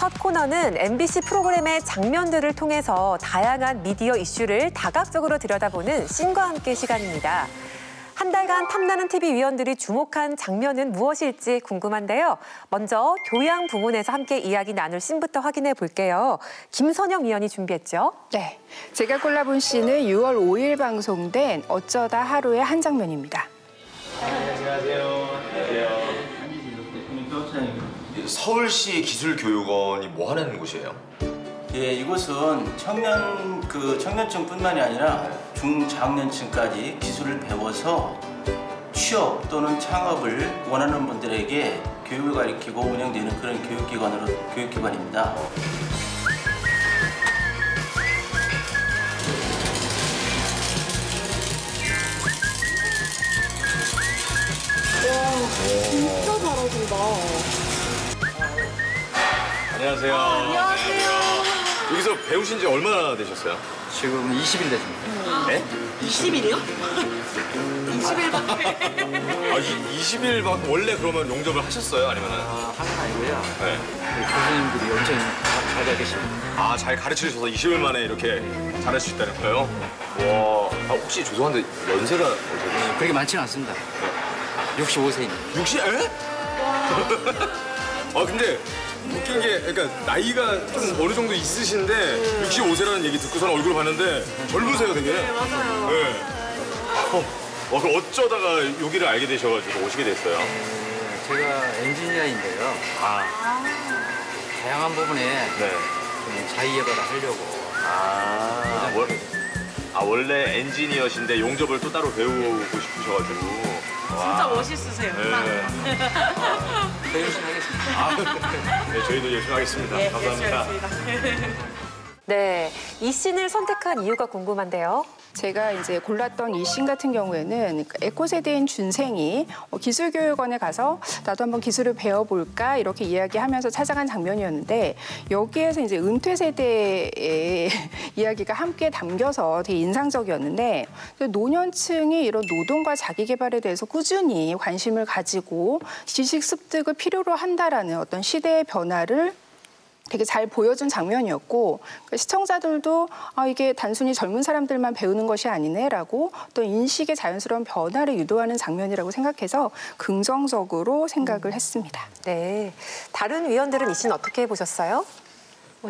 첫 코너는 MBC 프로그램의 장면들을 통해서 다양한 미디어 이슈를 다각적으로 들여다보는 씬과 함께 시간입니다. 한 달간 탐나는 TV 위원들이 주목한 장면은 무엇일지 궁금한데요. 먼저 교양 부문에서 함께 이야기 나눌 씬부터 확인해 볼게요. 김선영 위원이 준비했죠? 네, 제가 골라본 씬은 6월 5일 방송된 어쩌다 하루의 한 장면입니다. 안녕하세요. 서울시 기술교육원이 뭐 하는 곳이에요? 예, 이곳은 청년층뿐만이 아니라 중장년층까지 기술을 배워서 취업 또는 창업을 원하는 분들에게 교육을 가리키고 운영되는 그런 교육기관입니다. 진짜 잘하신다. 안녕하세요. 안녕하세요. 여기서 배우신 지 얼마나 되셨어요? 지금 20일 됐습니다. 네? 20일이요? 20일밖에. 아, 20일 원래 그러면 용접을 하셨어요? 아니면은? 하는 건 아니고요. 네. 우리 교수님들이 엄청 잘 계십니다. 아, 잘 가르치셔서 20일 만에 이렇게 잘할 수 있다는 거예요? 와, 아, 혹시 죄송한데 연세가 어떻게? 그렇게 많지는 않습니다. 65세입니다. 60? 에? 아, 근데 웃긴 게, 그러니까 나이가 좀 어느 정도 있으신데 65세라는 얘기 듣고서는 얼굴을 봤는데 젊으세요, 되게. 네, 맞아요. 네. 그럼 어쩌다가 여기를 알게 되셔가지고 오시게 됐어요? 제가 엔지니어인데요. 다양한 부분에 네. 좀 자기개발을 하려고. 원래 엔지니어신데 용접을 또 따로 배우고 싶으셔가지고. 진짜 멋있으세요. 네. 더 열심히 하겠습니다. 네, 저희도 열심히 하겠습니다. 네, 감사합니다. 열심히 하겠습니다. 네, 이 씬을 선택한 이유가 궁금한데요. 제가 이제 골랐던 이 씬 같은 경우에는 에코세대인 준생이 기술교육원에 가서 나도 한번 기술을 배워볼까 이렇게 이야기하면서 찾아간 장면이었는데 여기에서 이제 은퇴 세대의 이야기가 함께 담겨서 되게 인상적이었는데 노년층이 이런 노동과 자기개발에 대해서 꾸준히 관심을 가지고 지식 습득을 필요로 한다라는 어떤 시대의 변화를 되게 잘 보여준 장면이었고 시청자들도 이게 단순히 젊은 사람들만 배우는 것이 아니네라고 또 인식의 자연스러운 변화를 유도하는 장면이라고 생각해서 긍정적으로 생각을 했습니다. 네, 다른 위원들은 이 씬 어떻게 보셨어요?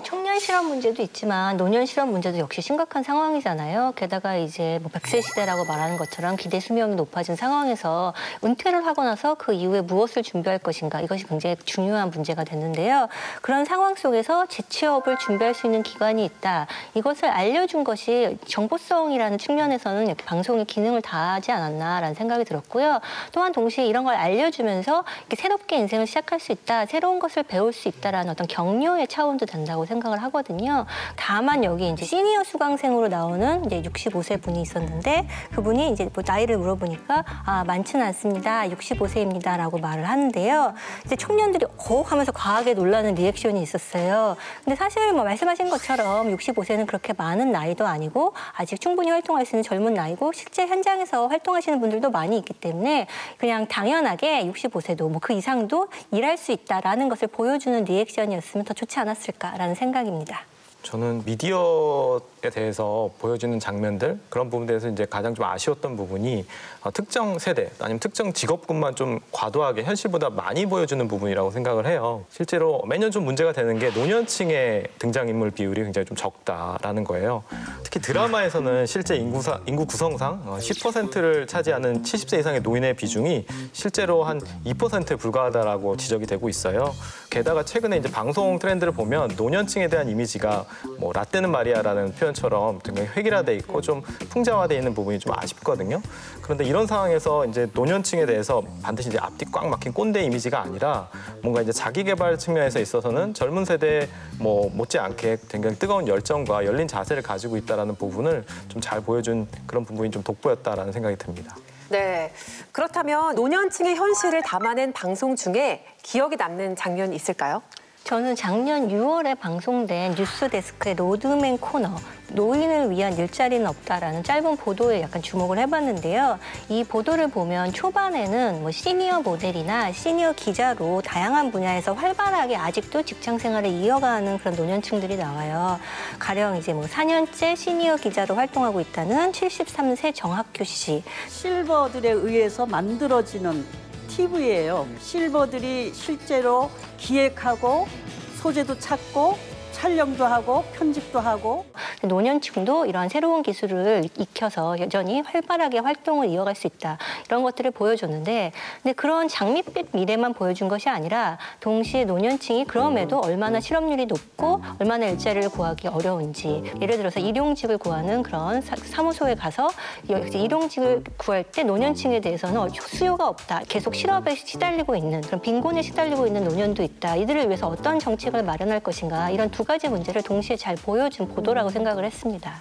청년 실업 문제도 있지만 노년 실업 문제도 역시 심각한 상황이잖아요. 게다가 이제 100세 시대라고 말하는 것처럼 기대 수명이 높아진 상황에서 은퇴를 하고 나서 그 이후에 무엇을 준비할 것인가 이것이 굉장히 중요한 문제가 됐는데요. 그런 상황 속에서 재취업을 준비할 수 있는 기관이 있다. 이것을 알려준 것이 정보성이라는 측면에서는 이렇게 방송의 기능을 다하지 않았나라는 생각이 들었고요. 또한 동시에 이런 걸 알려주면서 이렇게 새롭게 인생을 시작할 수 있다. 새로운 것을 배울 수 있다라는 어떤 격려의 차원도 된다고 생각을 하거든요. 다만 여기 이제 시니어 수강생으로 나오는 이제 65세 분이 있었는데 그분이 이제 나이를 물어보니까 많지는 않습니다. 65세입니다라고 말을 하는데요. 이제 청년들이 하면서 과하게 놀라는 리액션이 있었어요. 근데 사실 말씀하신 것처럼 65세는 그렇게 많은 나이도 아니고 아직 충분히 활동할 수 있는 젊은 나이고 실제 현장에서 활동하시는 분들도 많이 있기 때문에 그냥 당연하게 65세도 그 이상도 일할 수 있다라는 것을 보여주는 리액션이었으면 더 좋지 않았을까라는 생각입니다. 저는 미디어에 대해서 보여주는 장면들 그런 부분에 대해서 이제 가장 좀 아쉬웠던 부분이 특정 세대 아니면 특정 직업군만 좀 과도하게 현실보다 많이 보여주는 부분이라고 생각을 해요. 실제로 매년 좀 문제가 되는 게 노년층의 등장인물 비율이 굉장히 좀 적다라는 거예요. 특히 드라마에서는 실제 인구 구성상 10%를 차지하는 70세 이상의 노인의 비중이 실제로 한 2%에 불과하다라고 지적이 되고 있어요. 게다가 최근에 이제 방송 트렌드를 보면 노년층에 대한 이미지가 라떼는 마리아라는 표현처럼 굉장히 획일화돼 있고 좀 풍자화돼 있는 부분이 좀 아쉽거든요. 그런데 이런 상황에서 이제 노년층에 대해서 반드시 이제 앞뒤 꽉 막힌 꼰대 이미지가 아니라 뭔가 이제 자기 개발 측면에서 있어서는 젊은 세대 못지않게 굉장히 뜨거운 열정과 열린 자세를 가지고 있다라는 부분을 좀 잘 보여준 그런 부분이 좀 돋보였다라는 생각이 듭니다. 네, 그렇다면 노년층의 현실을 담아낸 방송 중에 기억에 남는 장면이 있을까요? 저는 작년 6월에 방송된 뉴스데스크의 로드맨 코너 노인을 위한 일자리는 없다라는 짧은 보도에 약간 주목을 해봤는데요. 이 보도를 보면 초반에는 뭐 시니어 모델이나 시니어 기자로 다양한 분야에서 활발하게 아직도 직장 생활을 이어가는 그런 노년층들이 나와요. 가령 이제 뭐 4년째 시니어 기자로 활동하고 있다는 73세 정학규 씨. 실버들에 의해서 만들어지는 TV예요. 실버들이 실제로 기획하고 소재도 찾고 촬영도 하고 편집도 하고. 노년층도 이러한 새로운 기술을 익혀서 여전히 활발하게 활동을 이어갈 수 있다. 이런 것들을 보여줬는데 근데 그런 장밋빛 미래만 보여준 것이 아니라 동시에 노년층이 그럼에도 얼마나 실업률이 높고 얼마나 일자리를 구하기 어려운지 예를 들어서 일용직을 구하는 그런 사무소에 가서 일용직을 구할 때 노년층에 대해서는 수요가 없다. 계속 실업에 시달리고 있는 그런 빈곤에 시달리고 있는 노년도 있다. 이들을 위해서 어떤 정책을 마련할 것인가 이런 두 가지 문제를 동시에 잘 보여준 보도라고 생각을 했습니다.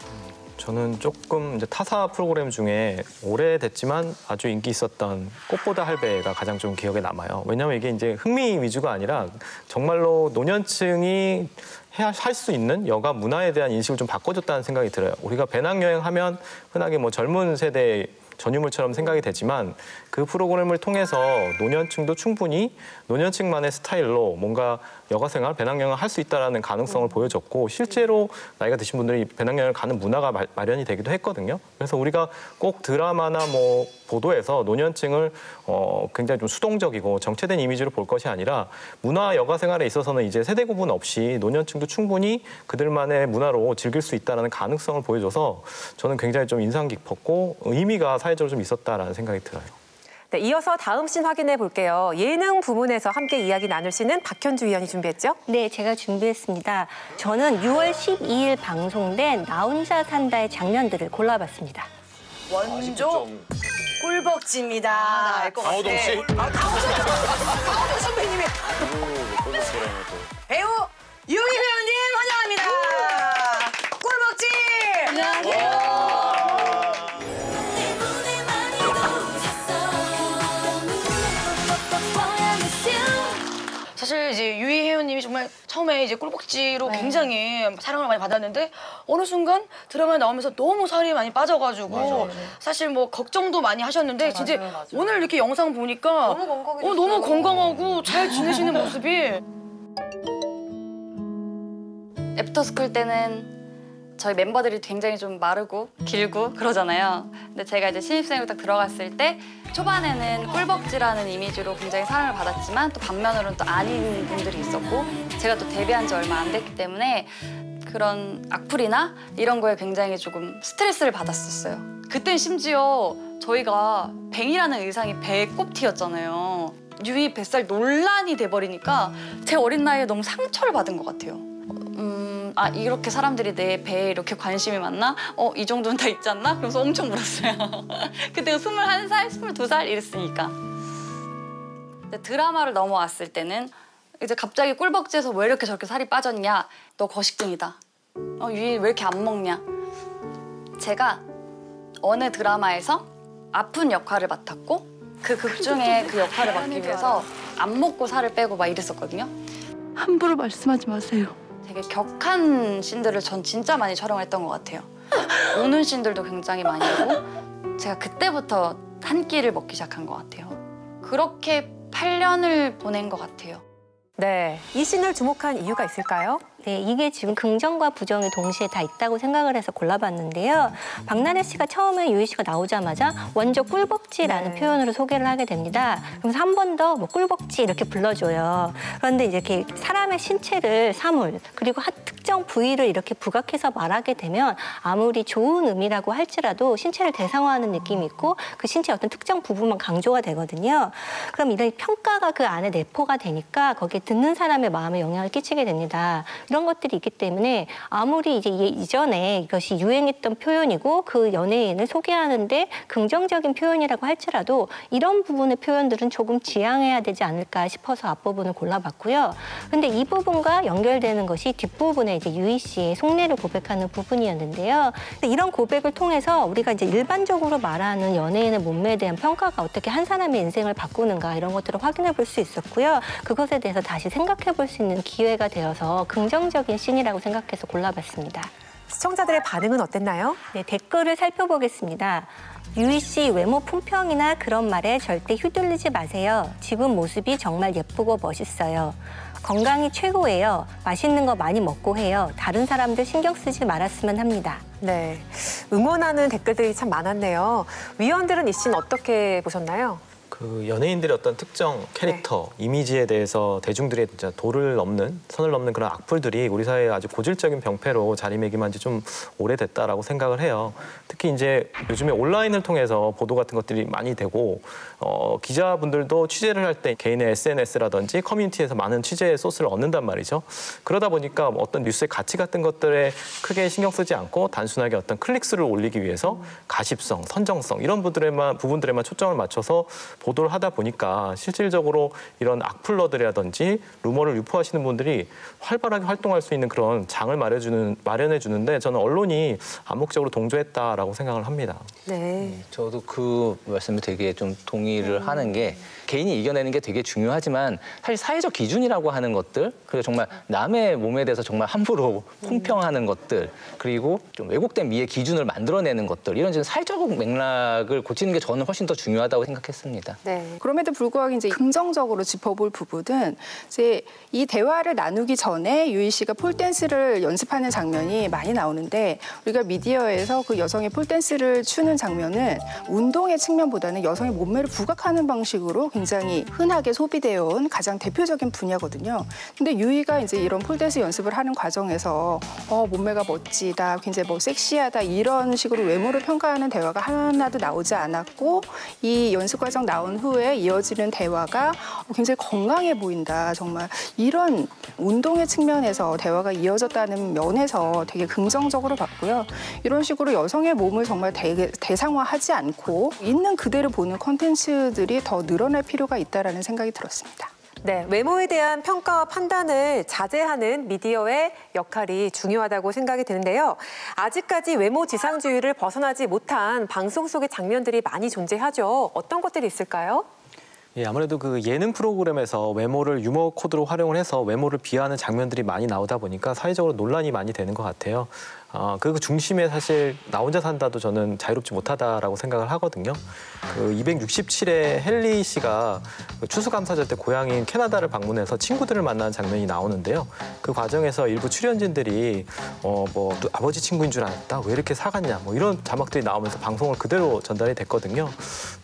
저는 조금 이제 타사 프로그램 중에 오래됐지만 아주 인기 있었던 꽃보다 할배가 가장 좀 기억에 남아요. 왜냐하면 이게 이제 흥미 위주가 아니라 정말로 노년층이 할 수 있는 여가 문화에 대한 인식을 좀 바꿔줬다는 생각이 들어요. 우리가 배낭여행하면 흔하게 뭐 젊은 세대의 전유물처럼 생각이 되지만 그 프로그램을 통해서 노년층도 충분히 노년층만의 스타일로 뭔가 여가생활, 배낭여행을 할 수 있다는 가능성을 보여줬고 실제로 나이가 드신 분들이 배낭여행을 가는 문화가 마련이 되기도 했거든요. 그래서 우리가 꼭 드라마나 뭐 보도에서 노년층을 굉장히 좀 수동적이고 정체된 이미지로 볼 것이 아니라 문화 여가생활에 있어서는 이제 세대 구분 없이 노년층도 충분히 그들만의 문화로 즐길 수 있다는 가능성을 보여줘서 저는 굉장히 좀 인상 깊었고 의미가 사회적으로 좀 있었다라는 생각이 들어요. 네, 이어서 다음 씬 확인해 볼게요. 예능 부문에서 함께 이야기 나눌 씬은 박현주 위원이 준비했죠? 네, 제가 준비했습니다. 저는 6월 12일 방송된 나 혼자 산다의 장면들을 골라봤습니다. 원조 꿀벅지입니다. 강호동 씨? 강호동 선배님이. 배우 유희 배우님 환영합니다. 꿀벅지. 안녕하세요. 사실 이제 유희 회원님이 정말 처음에 이제 꿀벅지로 굉장히 사랑을 많이 받았는데 어느 순간 드라마에 나오면서 너무 살이 많이 빠져가지고 사실 뭐 걱정도 많이 하셨는데 진짜 오늘 이렇게 영상 보니까 너무 건강하고 잘 지내시는 모습이. 애프터스쿨 때는 저희 멤버들이 굉장히 좀 마르고 길고 그러잖아요. 근데 제가 이제 신입생으로 딱 들어갔을 때 초반에는 꿀벅지라는 이미지로 굉장히 사랑을 받았지만 또 반면으로는 또 아닌 분들이 있었고 제가 또 데뷔한 지 얼마 안 됐기 때문에 그런 악플이나 이런 거에 굉장히 조금 스트레스를 받았었어요. 그땐 심지어 저희가 뱅이라는 의상이 배에 꼽티였잖아요. 유희 뱃살 논란이 돼버리니까 제 어린 나이에 너무 상처를 받은 것 같아요. 아 이렇게 사람들이 내 배에 이렇게 관심이 많나? 이 정도는 다 있지 않나? 그래서 엄청 울었어요. 그때가 21살, 22살 이랬으니까. 근데 드라마를 넘어왔을 때는 이제 갑자기 꿀벅지에서 왜 이렇게 저렇게 살이 빠졌냐? 너 거식증이다. 유희 왜 이렇게 안 먹냐? 제가 어느 드라마에서 아픈 역할을 맡았고 그 극 중에 그 역할을 맡기 위해서 안 먹고 살을 빼고 막 이랬었거든요. 함부로 말씀하지 마세요. 되게 격한 씬들을 전 진짜 많이 촬영했던 것 같아요. 우는 씬들도 굉장히 많이 하고 제가 그때부터 한 끼를 먹기 시작한 것 같아요. 그렇게 8년을 보낸 것 같아요. 네, 이 씬을 주목한 이유가 있을까요? 네, 이게 지금 긍정과 부정이 동시에 다 있다고 생각을 해서 골라봤는데요. 박나래 씨가 처음에 유희 씨가 나오자마자 원조 꿀벅지라는 표현으로 소개를 하게 됩니다. 그래서 한 번 더 뭐 꿀벅지 이렇게 불러줘요. 그런데 이렇게 사람의 신체를 사물 그리고 특정 부위를 이렇게 부각해서 말하게 되면 아무리 좋은 의미라고 할지라도 신체를 대상화하는 느낌이 있고 그 신체의 어떤 특정 부분만 강조가 되거든요. 그럼 이런 평가가 그 안에 내포가 되니까 거기에 듣는 사람의 마음에 영향을 끼치게 됩니다. 이런 것들이 있기 때문에 아무리 이제 이전에 이것이 유행했던 표현이고 그 연예인을 소개하는데 긍정적인 표현이라고 할지라도 이런 부분의 표현들은 조금 지양해야 되지 않을까 싶어서 앞부분을 골라봤고요. 근데 이 부분과 연결되는 것이 뒷부분에 이제 유희 씨의 속내를 고백하는 부분이었는데요. 이런 고백을 통해서 우리가 이제 일반적으로 말하는 연예인의 몸매에 대한 평가가 어떻게 한 사람의 인생을 바꾸는가 이런 것들을 확인해 볼 수 있었고요. 그것에 대해서 다시 생각해 볼 수 있는 기회가 되어서 긍정적인 씬이라고 생각해서 골라봤습니다. 시청자들의 반응은 어땠나요? 네, 댓글을 살펴보겠습니다. 유희 씨 외모 품평이나 그런 말에 절대 휘둘리지 마세요. 지금 모습이 정말 예쁘고 멋있어요. 건강이 최고예요. 맛있는 거 많이 먹고 해요. 다른 사람들 신경 쓰지 말았으면 합니다. 네, 응원하는 댓글들이 참 많았네요. 위원들은 이 씬 어떻게 보셨나요? 그 연예인들의 어떤 특정 캐릭터, 이미지에 대해서 대중들의 진짜 도를 넘는, 선을 넘는 그런 악플들이 우리 사회에 아주 고질적인 병폐로 자리매김한 지 좀 오래됐다라고 생각을 해요. 특히 이제 요즘에 온라인을 통해서 보도 같은 것들이 많이 되고 기자분들도 취재를 할 때 개인의 SNS라든지 커뮤니티에서 많은 취재의 소스를 얻는단 말이죠. 그러다 보니까 어떤 뉴스의 가치 같은 것들에 크게 신경 쓰지 않고 단순하게 어떤 클릭수를 올리기 위해서 가십성, 선정성 이런 부분들에만 초점을 맞춰서 보도를 하다 보니까 실질적으로 이런 악플러들이라든지 루머를 유포하시는 분들이 활발하게 활동할 수 있는 그런 장을 마련해 주는데 저는 언론이 암묵적으로 동조했다라고 생각을 합니다. 네. 저도 그 말씀에 되게 좀 동의를 하는 게 개인이 이겨내는 게 되게 중요하지만 사실 사회적 기준이라고 하는 것들 그리고 정말 남의 몸에 대해서 정말 함부로 품평하는 것들 그리고 좀 왜곡된 미의 기준을 만들어내는 것들 이런 좀 사회적 맥락을 고치는 게 저는 훨씬 더 중요하다고 생각했습니다. 네. 그럼에도 불구하고 이제 긍정적으로 짚어볼 부분은 이제 이 대화를 나누기 전에 유희 씨가 폴댄스를 연습하는 장면이 많이 나오는데 우리가 미디어에서 그 여성의 폴댄스를 추는 장면은 운동의 측면보다는 여성의 몸매를 부각하는 방식으로 굉장히 흔하게 소비되어 온 가장 대표적인 분야거든요. 근데 유희가 이제 이런 폴댄스 연습을 하는 과정에서 몸매가 멋지다, 굉장히 뭐 섹시하다 이런 식으로 외모를 평가하는 대화가 하나도 나오지 않았고 이 연습 과정 나온 후에 이어지는 대화가 굉장히 건강해 보인다. 정말 이런 운동의 측면에서 대화가 이어졌다는 면에서 되게 긍정적으로 봤고요. 이런 식으로 여성의 몸을 정말 대상화하지 않고 있는 그대로 보는 콘텐츠들이 더 늘어날 필요가 있다라는 생각이 들었습니다. 네, 외모에 대한 평가와 판단을 자제하는 미디어의 역할이 중요하다고 생각이 드는데요. 아직까지 외모 지상주의를 벗어나지 못한 방송 속의 장면들이 많이 존재하죠. 어떤 것들이 있을까요? 예, 아무래도 그 예능 프로그램에서 외모를 유머 코드로 활용을 해서 외모를 비하하는 장면들이 많이 나오다 보니까 사회적으로 논란이 많이 되는 것 같아요. 그 중심에 사실 나 혼자 산다도 저는 자유롭지 못하다라고 생각을 하거든요. 그 267회 헨리 씨가 추수감사절 때 고향인 캐나다를 방문해서 친구들을 만나는 장면이 나오는데요. 그 과정에서 일부 출연진들이 뭐 아버지 친구인 줄 알았다, 왜 이렇게 사갔냐, 뭐 이런 자막들이 나오면서 방송을 그대로 전달이 됐거든요.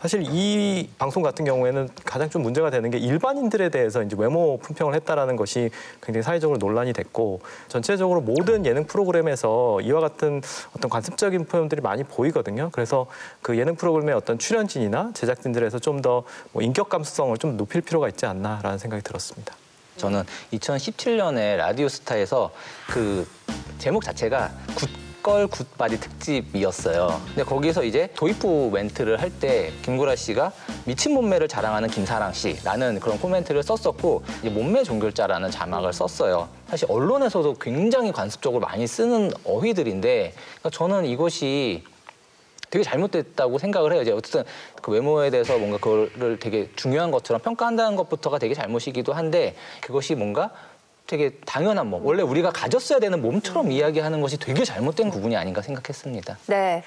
사실 이 방송 같은 경우에는 가장 좀 문제가 되는 게 일반인들에 대해서 이제 외모 품평을 했다라는 것이 굉장히 사회적으로 논란이 됐고 전체적으로 모든 예능 프로그램에서 이와 같은 어떤 관습적인 표현들이 많이 보이거든요. 그래서 그 예능 프로그램의 어떤 출연진이나 제작진들에서 좀 더 뭐 인격 감수성을 좀 높일 필요가 있지 않나라는 생각이 들었습니다. 저는 2017년에 라디오스타에서 그 제목 자체가 굿걸 굿바디 특집이었어요. 근데 거기서 이제 도입부 멘트를 할 때 김구라 씨가 미친 몸매를 자랑하는 김사랑 씨라는 그런 코멘트를 썼었고 이제 몸매 종결자라는 자막을 썼어요. 사실 언론에서도 굉장히 관습적으로 많이 쓰는 어휘들인데 그러니까 저는 이것이 되게 잘못됐다고 생각을 해요. 이제 어쨌든 그 외모에 대해서 뭔가 그거를 되게 중요한 것처럼 평가한다는 것부터가 되게 잘못이기도 한데 그것이 뭔가 되게 당연한 몸, 원래 우리가 가졌어야 되는 몸처럼 이야기하는 것이 되게 잘못된 부분이 아닌가 생각했습니다. 네.